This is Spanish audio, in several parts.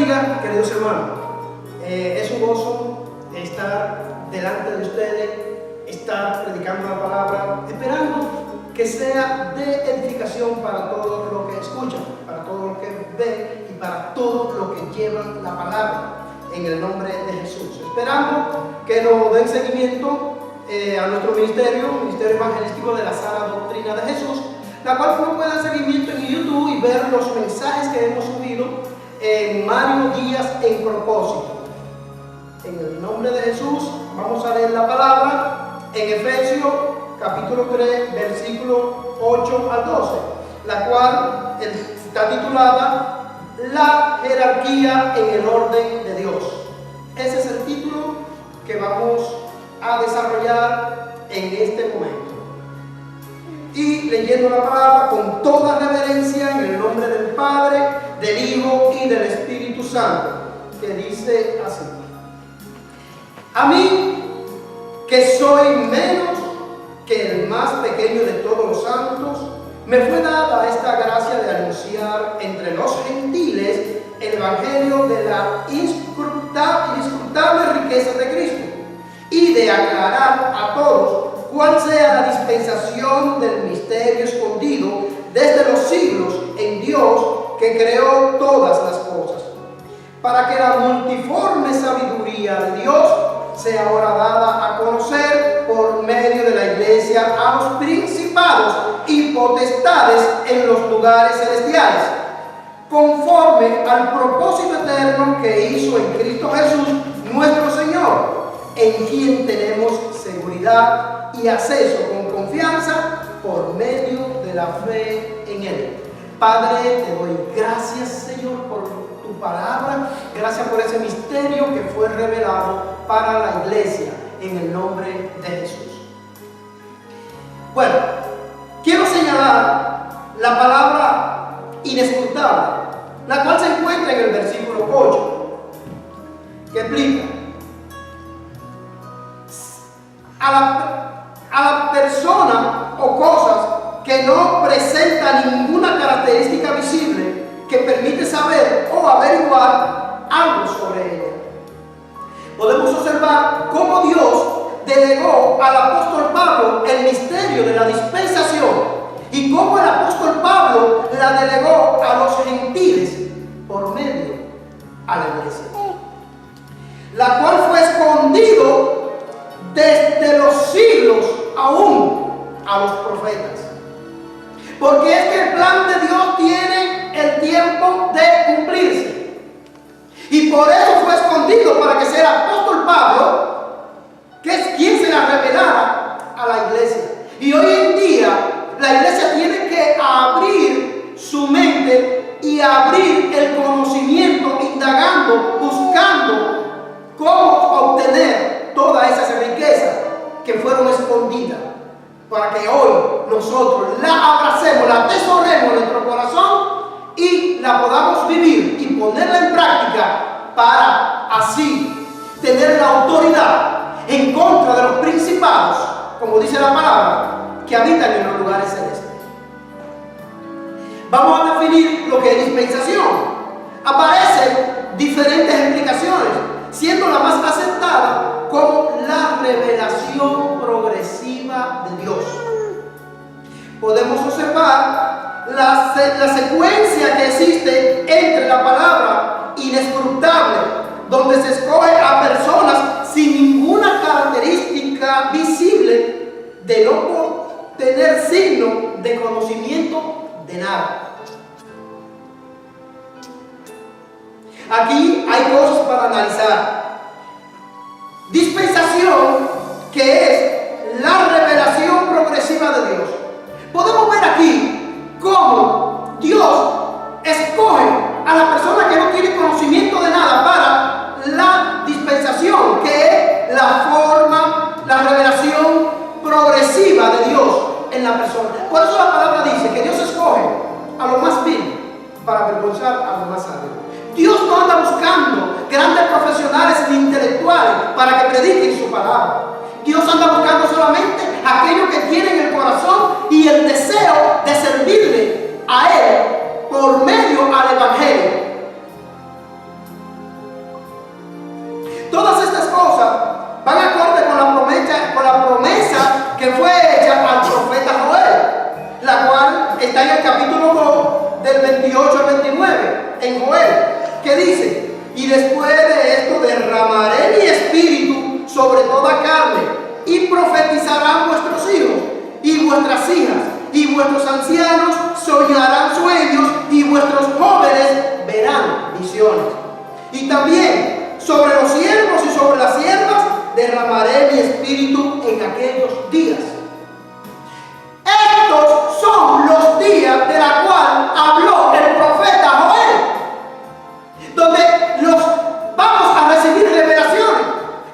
bendiga, queridos hermanos. Es un gozo estar delante de ustedes, estar predicando la palabra, esperando que sea de edificación para todos los que escuchan, para todos los que ven y para todos los que llevan la palabra, en el nombre de Jesús. Esperando que nos den seguimiento a nuestro ministerio evangelístico de la Sana Doctrina de Jesús, la cual uno puede dar seguimiento en YouTube y ver los mensajes que hemos subido en Mario Díaz en propósito. En el nombre de Jesús vamos a leer la palabra en Efesios capítulo 3 versículo 8 al 12, la cual está titulada La jerarquía en el orden de Dios. Ese es el título que vamos a desarrollar en este momento. Y leyendo la palabra con toda reverencia en el nombre del Padre, del Hijo y del Espíritu Santo, que dice así: a mí, que soy menos que el más pequeño de todos los santos, me fue dada esta gracia de anunciar entre los gentiles el evangelio de la inescrutable riqueza de Cristo, y de aclarar a todos cuál sea la dispensación del misterio escondido desde los siglos en Dios, que creó todas las cosas, para que la multiforme sabiduría de Dios sea ahora dada a conocer por medio de la iglesia a los principados y potestades en los lugares celestiales, conforme al propósito eterno que hizo en Cristo Jesús nuestro Señor, en quien tenemos seguridad y acceso con confianza por medio de la fe en Él. Padre, te doy gracias, Señor, por tu palabra. Gracias por ese misterio que fue revelado para la iglesia, en el nombre de Jesús. Bueno, quiero señalar la palabra inescrutable, la cual se encuentra en el versículo 8, que explica a la persona o cosas que no presentan ninguna característica visible que permite saber o averiguar algo sobre ella. Podemos observar cómo Dios delegó al apóstol Pablo el misterio de la dispensación y cómo el apóstol Pablo la delegó a los gentiles por medio a la iglesia, la cual fue escondido desde los siglos aún a los profetas. Porque es que el plan de Dios tiene el tiempo de cumplirse. Y por eso fue escondido, para que sea el apóstol Pablo, que es quien se la revelara a la iglesia. Y hoy en día la iglesia tiene que abrir su mente y abrir el conocimiento, indagando, buscando cómo obtener todas esas riquezas que fueron escondidas, para que hoy nosotros la abracemos, la atesoremos en nuestro corazón y la podamos vivir y ponerla en práctica, para así tener la autoridad en contra de los principados, como dice la palabra, que habitan en los lugares celestes. Vamos a definir lo que es dispensación. Aparecen diferentes explicaciones, siendo la más aceptada como la revelación progresiva de Dios. Podemos observar la secuencia que existe entre la palabra inescrutable, donde se escoge a personas sin ninguna característica visible, de no tener signo de conocimiento de nada. Aquí hay cosas para analizar. Dispensación, que es la revelación progresiva de Dios. Podemos ver aquí cómo Dios escoge a la persona que no tiene conocimiento de nada para la dispensación, que es la forma, la revelación progresiva de Dios en la persona. Por eso la palabra dice que Dios escoge a lo más vil para avergonzar a lo más sabio. Dios no anda buscando grandes profesionales ni intelectuales para que prediquen su palabra. Dios anda buscando solamente aquellos que tienen el corazón y el deseo de servirle a Él por medio al Evangelio. que dice: y después de esto derramaré mi espíritu sobre toda carne, y profetizarán vuestros hijos y vuestras hijas, y vuestros ancianos soñarán sueños, y vuestros jóvenes verán visiones. Y también sobre los siervos y sobre las siervas derramaré mi espíritu en aquellos días. Estos son los días de la cual habló el profeta Joel, donde los vamos a recibir revelaciones,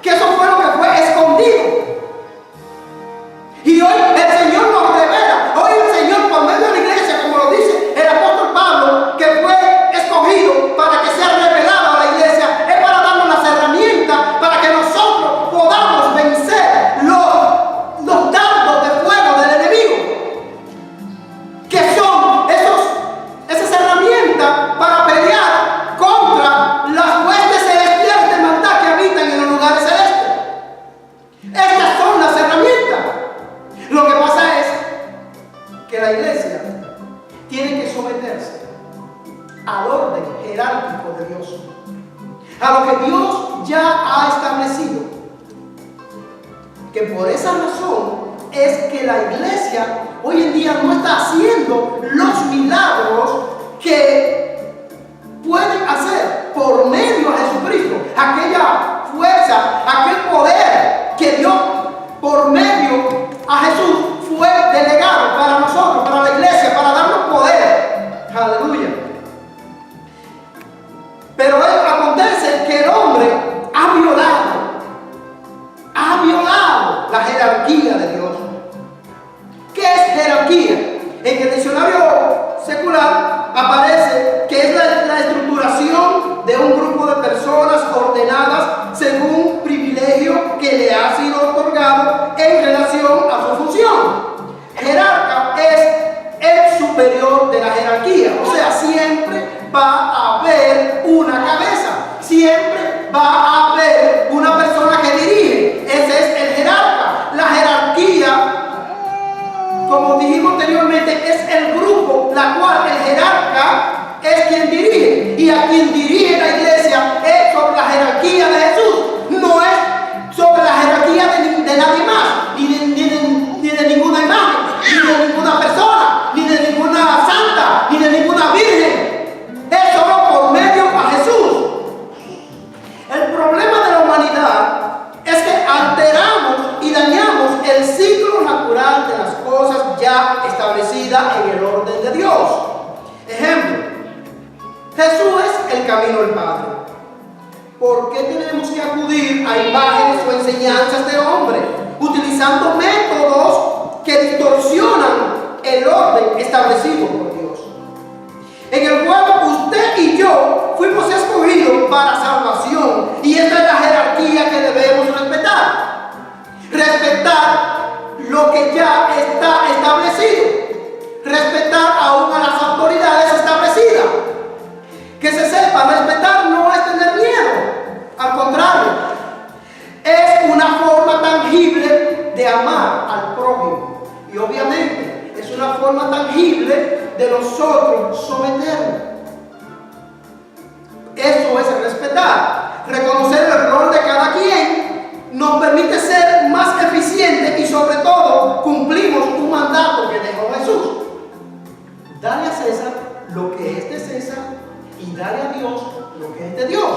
que eso fue lo que fue escondido. Y hoy el Señor nos revela, hoy el Señor por medio de la iglesia, como lo dice el apóstol Pablo, que fue escogido para que sea revelado a la iglesia, es para darnos las herramientas para que nosotros podamos vencer los dardos de fuego del enemigo, que son esas herramientas para pelear contra las huestes celestiales de maldad que habitan en los lugares celestes. Estas son las herramientas. Lo que pasa es que la iglesia tiene que someterse al orden jerárquico de Dios, a lo que Dios ya ha establecido. Que por esa razón es que la iglesia hoy en día no está haciendo los milagros que pueden hacer por medio de Jesucristo, aquella fuerza, aquel poder que Dios por medio a Jesús fue delegado para nosotros, para la iglesia, para darnos poder. Aleluya. Pero acontece que el hombre ha violado la jerarquía de Dios. ¿Qué es jerarquía? En el diccionario secular aparece que es la estructuración de un grupo de personas ordenadas según un privilegio que le ha sido otorgado en relación a su función. Jerarca es el superior de la jerarquía, o sea, siempre va a haber una cabeza, siempre va a haber una persona que dirige. Ese es el jerarca. La jerarquía, como dijimos anteriormente, es el grupo, la cual el jerarca es quien dirige, y a quien dirige la iglesia es sobre la jerarquía de Jesús, no es sobre la jerarquía de nadie más, ni de ninguna imagen, ni de ninguna persona, ni de ninguna santa, ni de ninguna virgen. Es solo por medio a Jesús. El problema de la humanidad es que alteramos y dañamos el ciclo natural de las cosas ya establecidas en el orden de Dios. Ejemplo: Jesús es el camino del Padre. ¿Por qué tenemos que acudir a imágenes o enseñanzas de hombres, utilizando métodos que distorsionan el orden establecido por Dios? En el cual usted y yo fuimos escogidos para salvación, y esta es la jerarquía que debemos respetar. Respetar lo que ya está establecido, respetar aún a las autoridades establecidas. Que se sepa, respetar no es tener miedo, al contrario, es una forma tangible de amar al prójimo, y obviamente es una forma tangible de nosotros someternos. Eso es respetar. Reconocer el rol de cada quien nos permite ser más eficientes, y sobre todo cumplimos un mandato que dejó Jesús: dale a César lo que es de César, y dale a Dios lo que es de Dios.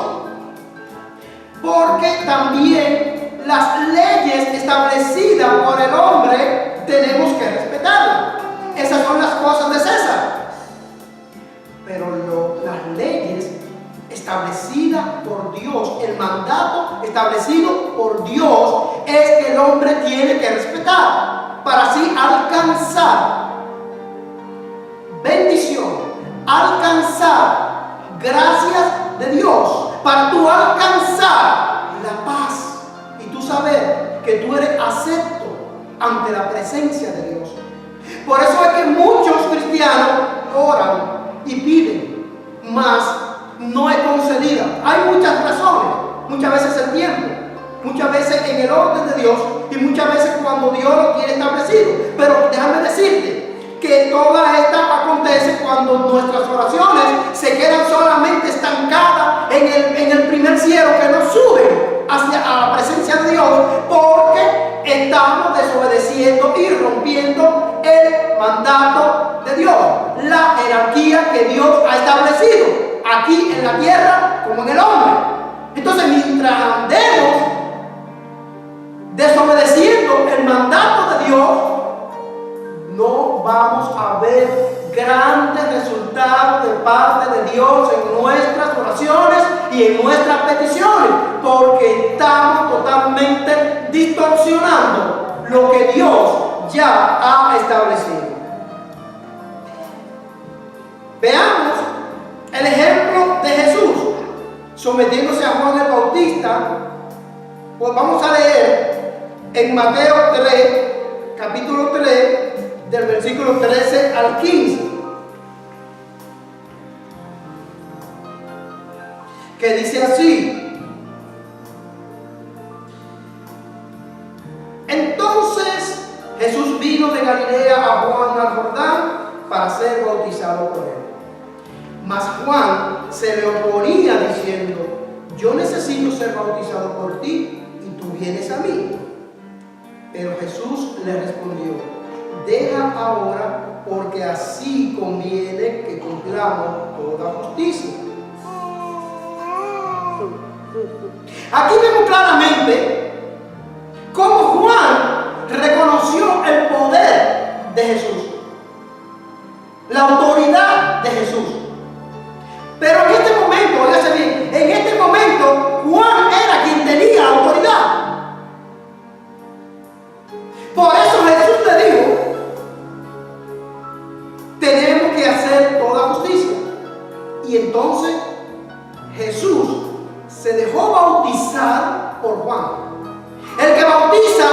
Porque también las leyes establecidas por el hombre tenemos que respetarlas. Esas son las cosas de César. Pero las leyes establecidas por Dios, el mandato establecido por Dios, es que el hombre tiene que respetar para así alcanzar bendición, alcanzar gracias de Dios, para tú alcanzar la paz y tú saber que tú eres acepto ante la presencia de Dios. Por eso es que muchos cristianos oran y piden, mas no es concedida. Hay muchas razones, muchas veces el tiempo, muchas veces en el orden de Dios, y muchas veces cuando Dios lo tiene establecido. Pero déjame decirte que toda esta acontece cuando nuestras oraciones se quedan solamente estancadas cielo que nos suben hacia a la presencia de Dios, porque estamos desobedeciendo y rompiendo el mandato de Dios, la jerarquía que Dios ha establecido aquí en la tierra como en el hombre. Entonces, mientras andemos desobedeciendo el mandato de Dios, no vamos a ver grandes resultados de parte de Dios en nuestras oraciones y en nuestras peticiones, porque estamos totalmente distorsionando lo que Dios ya ha establecido. Veamos el ejemplo de Jesús sometiéndose a Juan el Bautista. Pues vamos a leer en Mateo 3, capítulo 3, del versículo 13 al 15, que dice así: entonces Jesús vino de Galilea a Juan al Jordán para ser bautizado por él. Mas Juan se le oponía diciendo: yo necesito ser bautizado por ti y tú vienes a mí. Pero Jesús le respondió: deja ahora, porque así conviene que cumplamos toda justicia. Aquí vemos claramente cómo Juan reconoció el poder de Jesús, la autoridad de Jesús. Pero en este momento, oígase bien, en este momento Juan era quien tenía autoridad. Por eso Jesús le dijo: tenemos que hacer toda justicia. Y entonces Jesús se dejó bautizar por Juan. El que bautiza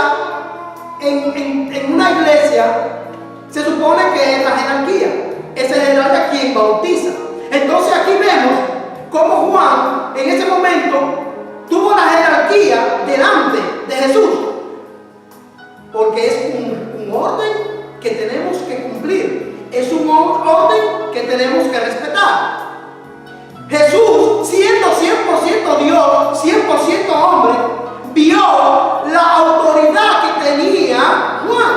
en una iglesia se supone que es la jerarquía. Es el jerarca quien bautiza. Entonces aquí vemos cómo Juan en ese momento tuvo la jerarquía delante de Jesús, porque es un orden que tenemos que cumplir, es un orden que tenemos que respetar. Jesús, siendo 100% Dios, 100% hombre, vio la autoridad que tenía Juan.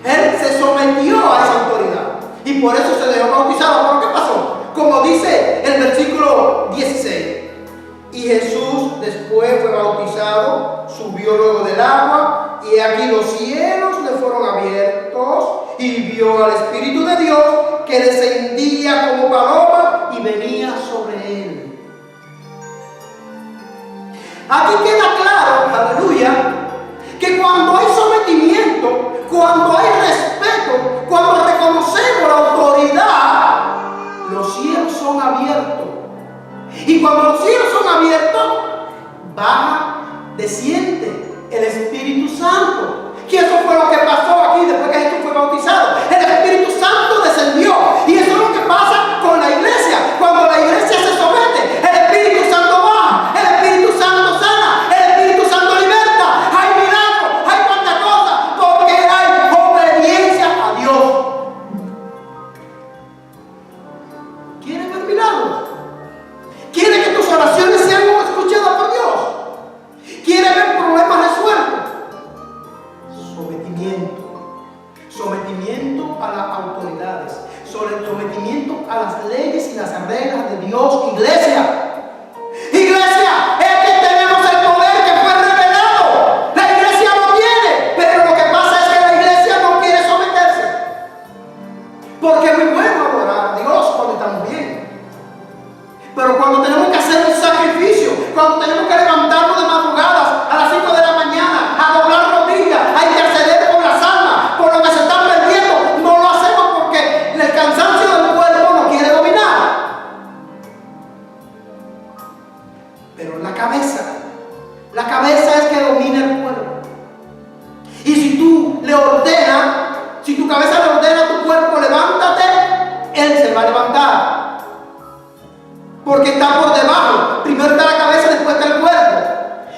Él se sometió a esa autoridad y por eso se dejó bautizado. ¿Pero qué pasó? Como dice el versículo 16: y Jesús después fue bautizado, subió luego del agua, y aquí los cielos le fueron abiertos, y vio al Espíritu de Dios que descendía como paloma y venía sobre él. Aquí queda claro, aleluya, que cuando hay sometimiento, cuando hay respeto, cuando reconocemos la autoridad, los cielos son abiertos. Y cuando los cielos son abiertos, baja, desciende el Espíritu Santo. Que eso fue lo que pasó aquí después que Jesús fue bautizado. El Espíritu Santo descendió. Y eso es lo que pasa con la iglesia. Cuando la iglesia se somete, el Espíritu Santo baja, el Espíritu Santo sana, el Espíritu Santo liberta. Hay milagros, hay cuantas cosas, porque hay obediencia a Dios. ¿Quieres ver milagros? ¿Quieres que tus oraciones sean escuchadas por Dios? ¿Quieres ver problemas resueltos? Sometimiento a las autoridades, sometimiento a las leyes y las reglas de Dios. Iglesia, es que tenemos el poder que fue revelado. La iglesia lo tiene, pero lo que pasa es que la iglesia no quiere someterse, porque es muy bueno adorar a Dios cuando estamos bien, pero cuando tenemos que hacer un sacrificio, cuando tenemos que levantarnos de madrugadas a las 5 de la mañana a doblar rodillas, a interceder por las almas, por lo que se están perdiendo, no lo hacemos porque el cansancio del cuerpo no quiere dominar. Pero la cabeza es que domina el cuerpo. Y si tú le ordenas, si tu cabeza le ordena a tu cuerpo, levántate, él se va a levantar. Porque está por debajo. Primero está la cabeza, después está el cuerpo.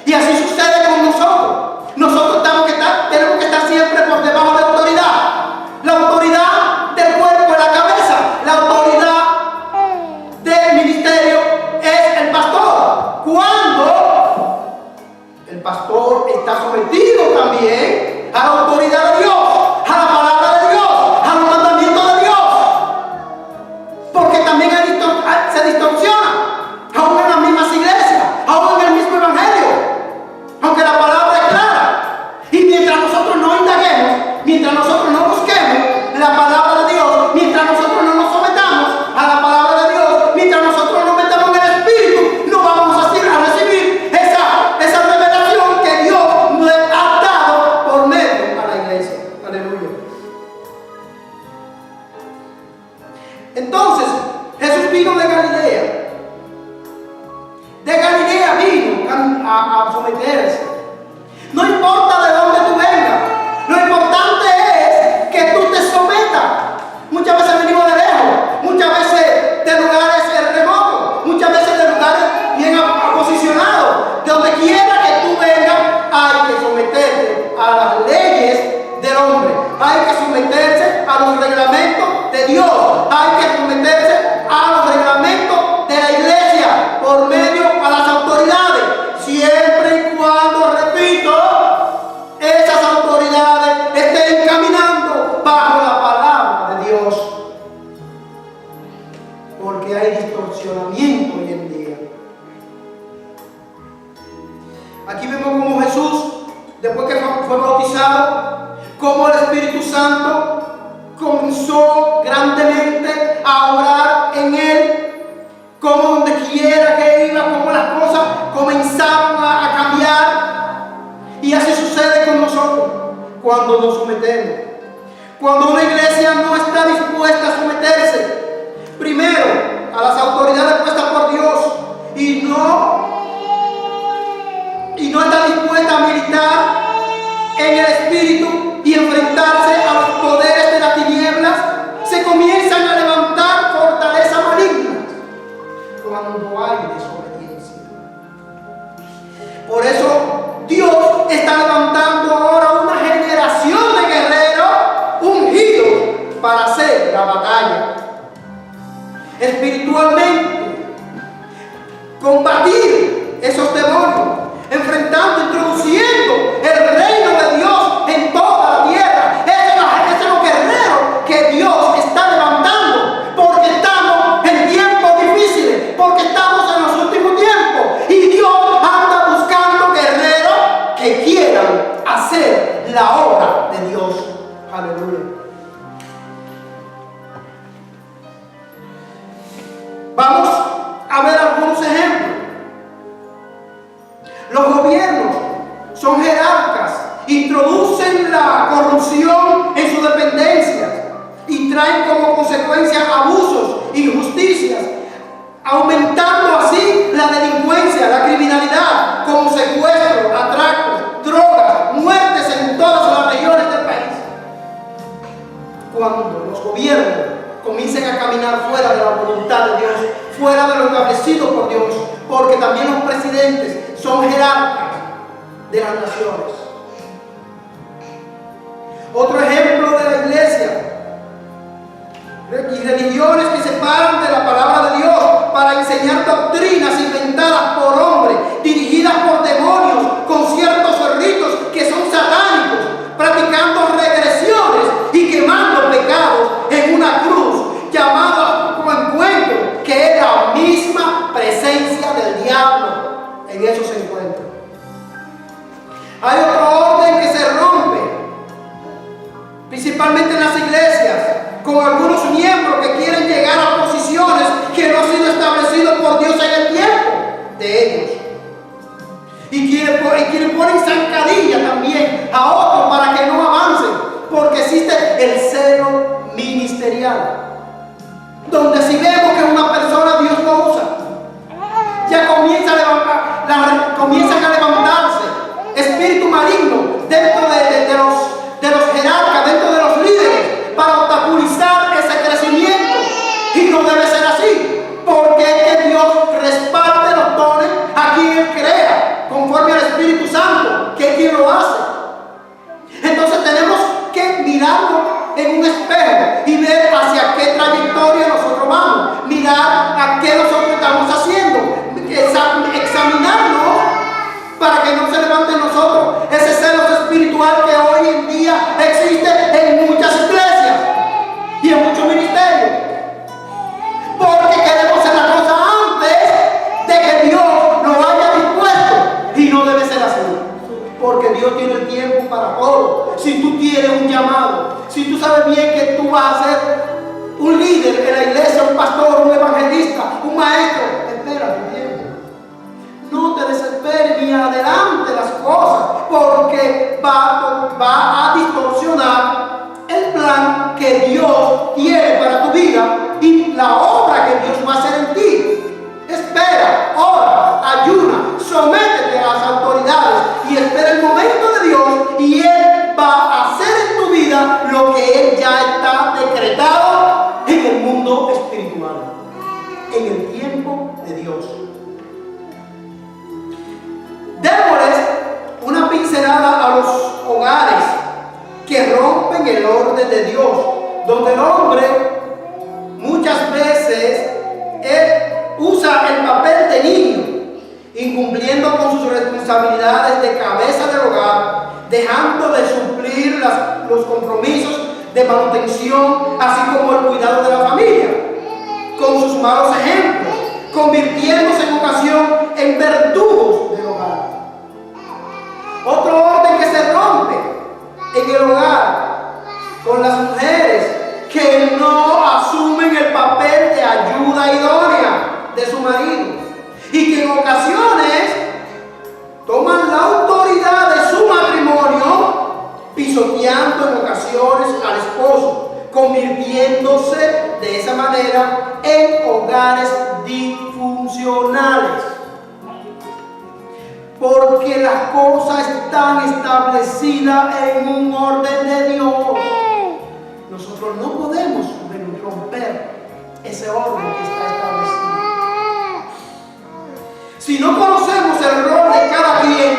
Y así sucede con nosotros. Nosotros tenemos que estar siempre por debajo de la autoridad. La autoridad del cuerpo es la cabeza. La autoridad del ministerio es el pastor. por medio a las autoridades, siempre y cuando, repito, esas autoridades estén caminando bajo la palabra de Dios. Porque hay distorsionamiento hoy en día. Aquí vemos como Jesús, después que fue bautizado, como el Espíritu Santo comenzó grandemente a orar en él, como donde quiera que iba, como las cosas comenzaron a cambiar. Y así sucede con nosotros cuando nos sometemos. Cuando una iglesia no está dispuesta a someterse primero a las autoridades puestas por Dios y no está dispuesta a militar en el Espíritu y enfrentarse a los poderes de las tinieblas, se comienzan a levantar fortalezas malignas cuando hay desobediencia. Por eso Dios está levantando ahora una generación de guerreros ungidos para hacer la batalla espiritualmente, combatir esos demonios, enfrentando, introduciendo el reino de Dios en toda la tierra. Ese es los guerreros que Dios está levantando, porque estamos en tiempos difíciles, porque estamos en los últimos tiempos, y Dios anda buscando guerreros que quieran hacer la obra de Dios. Aleluya. Vamos a ver algunos ejemplos. Los gobiernos son jerarcas, introducen la corrupción en sus dependencias y traen como consecuencia abusos, injusticias, aumentando así la delincuencia, la criminalidad, como secuestros, atracos, drogas, muertes en todas las regiones del país. Cuando los gobiernos comiencen a caminar fuera de la voluntad de Dios, fuera de lo establecido por Dios, porque también los presidentes son jerarcas de las naciones. Otro ejemplo de la iglesia, y religiones que se paran de la palabra de Dios para enseñar doctrinas inventadas por hombres, dirigidas por demonios, con ciertos ritos que son satánicos, practicando regresiones y quemando pecados en una cruz, llamado como encuentro, que es la misma presencia del diablo en esos encuentros. Hay otro orden que se rompe, principalmente en las iglesias, con algunos miembros que quieren llegar a posiciones que no han sido establecidas por Dios en el tiempo de ellos. Y quienes ponen zancadilla también a otros para que no avancen, porque existe el celo ministerial, donde si vemos que una persona Dios lo usa, ya comienzan a levantarse espíritu maligno dentro de los jerarcas, dentro de los líderes, para obstaculizar ese crecimiento. Y no debe ser así, porque es que Dios respalda los dones a quien Él crea, conforme al Espíritu Santo, que es quien lo hace. Entonces tenemos que mirarnos en un espejo y ver hacia qué trayectoria nosotros vamos, mirar a qué nosotros estamos haciendo, examinarnos para que no se levante en nosotros ese celo espiritual que hoy en día existe en muchas iglesias y en muchos ministerios, porque queremos hacer la cosa antes de que Dios lo haya dispuesto, y no debe ser así, porque Dios tiene el tiempo para todo. Si tú tienes un llamado, si tú sabes bien que tú vas a ser un líder en la iglesia, un pastor, un evangelista, un maestro, espera tu tiempo. No te desesperes ni adelante las cosas, porque va a distorsionar el plan que Dios tiene para tu vida y la obra que Dios va a hacer en ti. Espera, ora, ayuna, sométete a las autoridades y espera el momento de Dios, y Él va a hacer en tu vida lo que Él ya está decretado en el mundo espiritual, en el tiempo de Dios. Démosles una pincelada a los hogares que rompen el orden de Dios, donde el hombre muchas veces es usa el papel de niño, incumpliendo con sus responsabilidades de cabeza del hogar, dejando de suplir los compromisos de manutención, así como el cuidado de la familia, con sus malos ejemplos, convirtiéndose en ocasión en verdugos del hogar. Otro orden que se rompe en el hogar con las mujeres que no asumen el papel de ayuda idónea de su marido y que en ocasiones toman la autoridad de su matrimonio, pisoteando en ocasiones al esposo, convirtiéndose de esa manera en hogares disfuncionales. Porque las cosas están establecidas en un orden de Dios. Nosotros no podemos romper ese orden que está establecido. Si no conocemos el rol de cada quien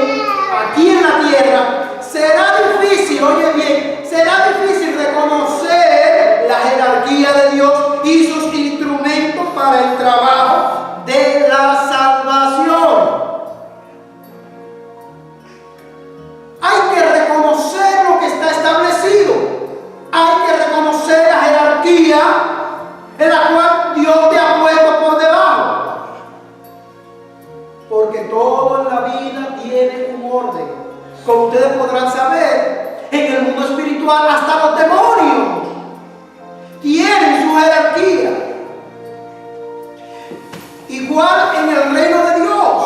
aquí en la tierra, será difícil, oye bien, será difícil reconocer la jerarquía de Dios y sus instrumentos para el trabajo de la salvación. Hay que reconocer lo que está establecido. Hay que reconocer la jerarquía en la cual Dios te ha puesto por debajo. Porque todo en la vida tiene un orden. Como ustedes podrán saber, en el mundo espiritual hasta los demonios tienen su jerarquía. Igual en el reino de Dios.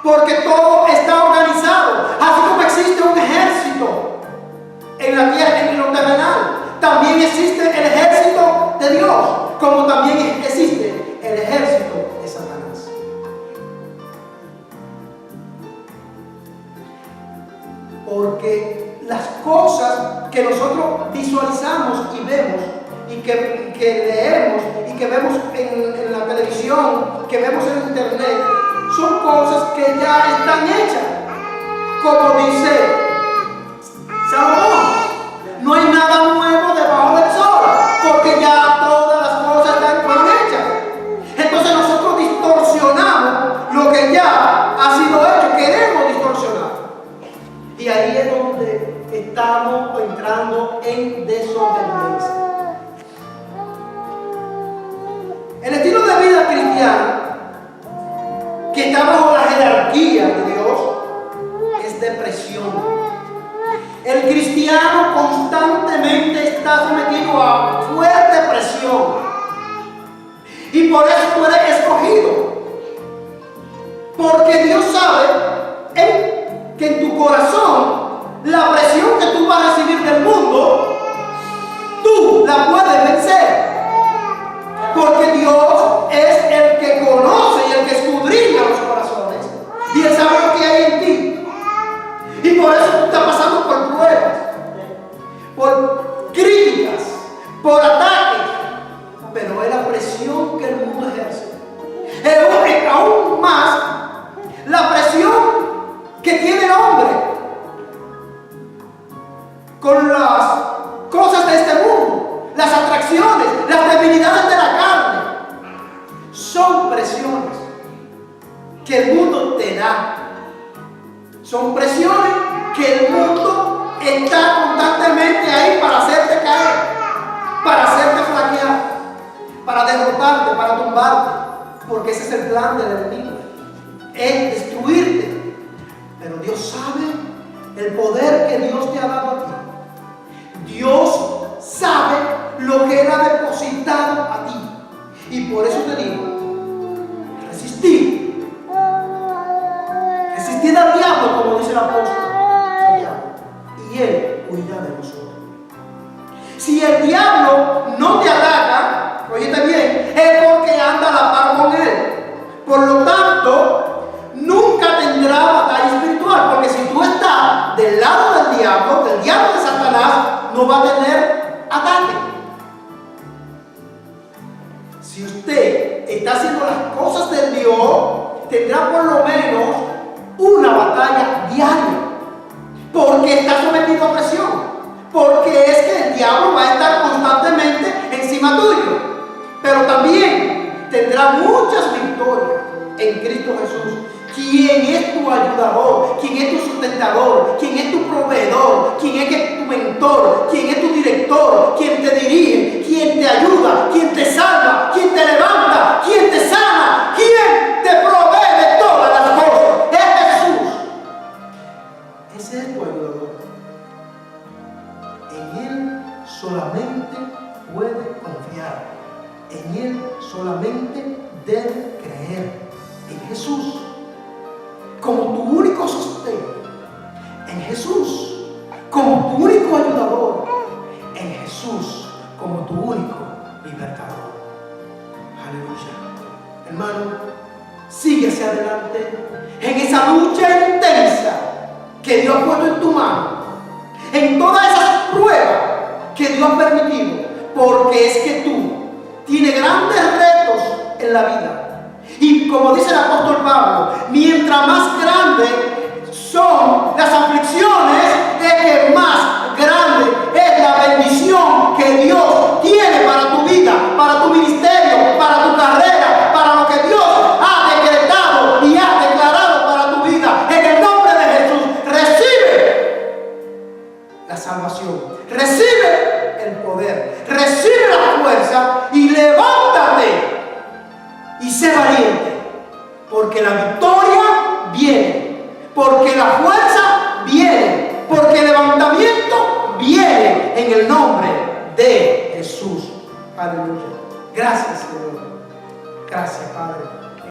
Porque todo está organizado. Así como existe un ejército en la tierra, en lo terrenal, también existe el ejército de Dios, como también existe el ejército de Satanás. Porque las cosas que nosotros visualizamos y vemos, y que leemos, y que vemos en la televisión, que vemos en internet, son cosas que ya están hechas. Como dice Salomón, no hay nada nuevo debajo del sol, porque ya todas las cosas fueron hechas. Entonces nosotros distorsionamos lo que ya ha sido hecho, queremos distorsionar. Y ahí es donde estamos entrando en desobediencia. El estilo de vida cristiano que está bajo la jerarquía de Dios es depresión. El cristiano constantemente está sometido a fuerte presión. Y por eso tú eres escogido. Porque Dios sabe que en tu corazón la presión que tú vas a recibir del mundo, tú la puedes vencer. Porque Dios es el que conoce y el que escudriña los corazones. Y Él sabe lo que hay en ti. Y por eso tú estás pasando por pruebas, por críticas, por ataques. Pero es la presión que el mundo ejerce. Es aún más la presión que tiene el hombre con las cosas de este mundo, las atracciones, las debilidades de la carne. Son presiones que el mundo te da. Son presiones que el mundo está constantemente ahí para hacerte caer, para hacerte flaquear, para derrotarte, para tumbarte, porque ese es el plan del enemigo, es destruirte. Pero Dios sabe el poder que Dios te ha dado a ti. Dios sabe lo que Él ha depositado a ti. Y por eso te digo, resistir al diablo, como dice el apóstol Santiago, y Él cuida de nosotros. Si el diablo no te ataca, óyete bien, es porque anda a la par con Él. Por lo tanto, nunca tendrá batalla espiritual, porque si tú estás del lado del diablo de Satanás, no va a tener ataque. Si usted está haciendo las cosas de Dios, tendrá por lo menos una batalla diaria, porque está sometido a presión, porque es que el diablo va a estar constantemente encima tuyo. Pero también tendrá muchas victorias en Cristo Jesús, quien es tu ayudador, quien es tu sustentador, quien es tu proveedor, quien es tu mentor, quien es tu director, quien te dirige, quien te ayuda, quien te salva, quien te levanta, quien te sana, quien te provee de todas las cosas. Es Jesús. Ese es tu ayudador. En Él solamente puedes confiar. En Él solamente debes creer. En Jesús como tu único sostén, en Jesús como tu único ayudador, en Jesús como tu único libertador. Aleluya. Hermano, sigue hacia adelante en esa lucha intensa que Dios ha puesto en tu mano, en todas esas pruebas que Dios ha permitido, porque es que tú tienes grandes retos en la vida. Y como dice el apóstol Pablo, mientras más grandes son las aflicciones, es que más grande es la bendición que Dios tiene para tu vida, para tu ministerio, para tu carrera, para lo que Dios ha decretado y ha declarado para tu vida. En el nombre de Jesús, recibe la salvación, recibe el poder, recibe la fuerza y levántate. Y sé valiente, porque la victoria viene, porque la fuerza viene, porque el levantamiento viene en el nombre de Jesús. Aleluya. Gracias, Señor. Gracias, Padre.